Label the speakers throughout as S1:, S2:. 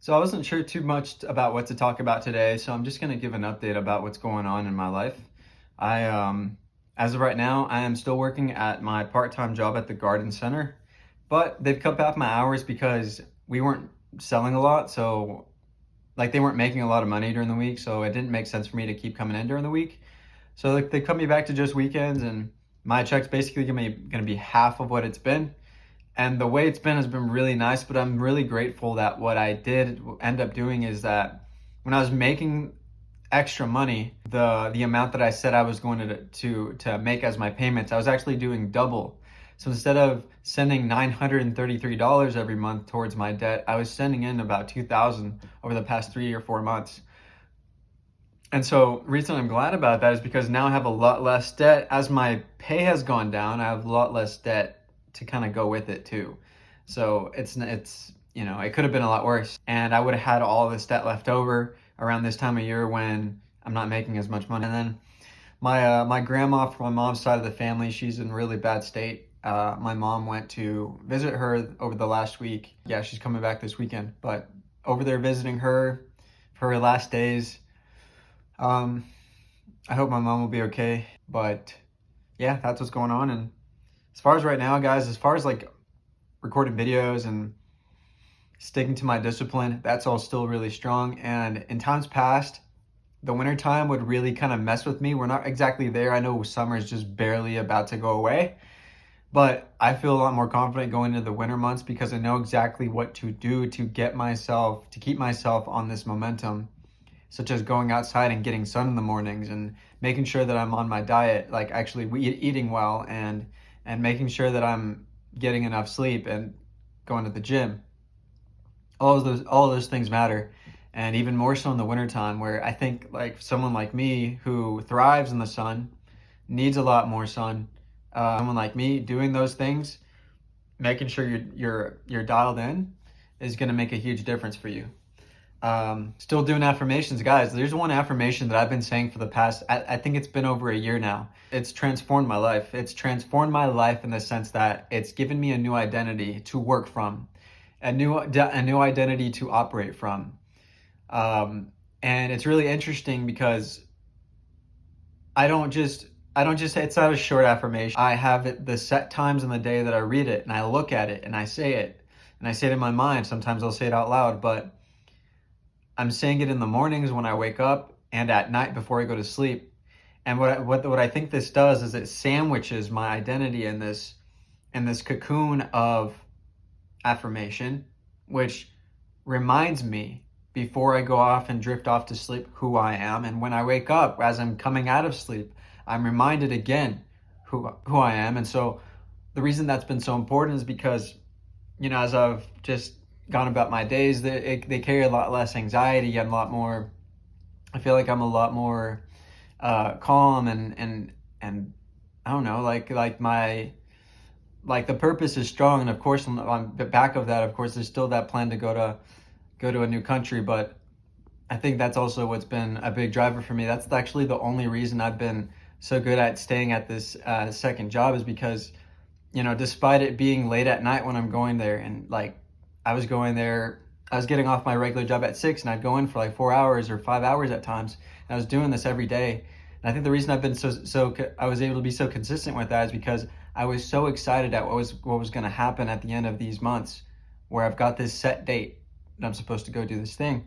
S1: So I wasn't sure too much about what to talk about today, so I'm just going to give an update about what's going on in my life. I as of right now, I am still working at my part-time job at the garden center, but they've cut back my hours because we weren't selling a lot, so like they weren't making a lot of money during the week, so it didn't make sense for me to keep coming in during the week. So like they cut me back to just weekends, and my check's basically gonna be half of what it's been. And the way it's been has been really nice, but I'm really grateful that what I did end up doing is that when I was making extra money, the amount that I said I was going to make as my payments, I was actually doing double. So instead of sending $933 every month towards my debt, I was sending in about 2,000 over the past 3 or 4 months. And so reason I'm glad about that is because now I have a lot less debt. As my pay has gone down, I have a lot less debt to kind of go with it too. So it's it could have been a lot worse, and I would have had all this debt left over around this time of year when I'm not making as much money. And then my grandma from my mom's side of the family, she's in really bad state. My mom went to visit her over the last week. Yeah, she's coming back this weekend, but over there visiting her for her last days. Um, I hope my mom will be okay. But yeah, that's what's going on. And as far as right now, guys, as far as like recording videos and sticking to my discipline, that's all still really strong. And in times past, the wintertime would really kind of mess with me. We're not exactly there. I know summer is just barely about to go away, but I feel a lot more confident going into the winter months because I know exactly what to do to keep myself on this momentum, such as going outside and getting sun in the mornings and making sure that I'm on my diet, like actually eating well and making sure that I'm getting enough sleep and going to the gym. All of those things matter. And even more so in the wintertime, where I think like someone like me who thrives in the sun needs a lot more sun. Someone like me doing those things, making sure you're dialed in, is going to make a huge difference for you. Still doing affirmations, guys. There's one affirmation that I've been saying for the past, I think it's been over a year now. It's transformed my life. It's transformed my life in the sense that it's given me a new identity to work from, a new identity to operate from. And it's really interesting because I don't just it's not a short affirmation. I have it the set times in the day that I read it and I look at it and I say it and I say it in my mind. Sometimes I'll say it out loud, but I'm saying it in the mornings when I wake up and at night before I go to sleep. And what I think this does is it sandwiches my identity in this cocoon of affirmation, which reminds me before I go off and drift off to sleep who I am. And when I wake up, as I'm coming out of sleep, I'm reminded again who I am. And so the reason that's been so important is because, as I've just gone about my days, they carry a lot less anxiety. I feel like I'm a lot more calm and I don't know, like the purpose is strong. And of course, on the back of that, of course, there's still that plan to go to a new country. But I think that's also what's been a big driver for me. That's actually the only reason I've been so good at staying at this second job, is because, despite it being late at night when I'm going there, and like I was getting off my regular job at 6 and I'd go in for like 4 hours or 5 hours at times. And I was doing this every day. And I think the reason I've been I was able to be so consistent with that is because I was so excited at what was going to happen at the end of these months, where I've got this set date that I'm supposed to go do this thing.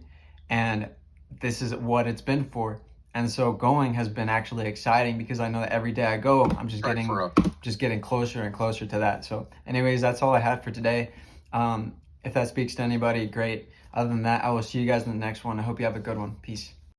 S1: And this is what it's been for. And so going has been actually exciting because I know that every day I go, I'm just getting closer and closer to that. So anyways, that's all I had for today. If that speaks to anybody, great. Other than that, I will see you guys in the next one. I hope you have a good one. Peace.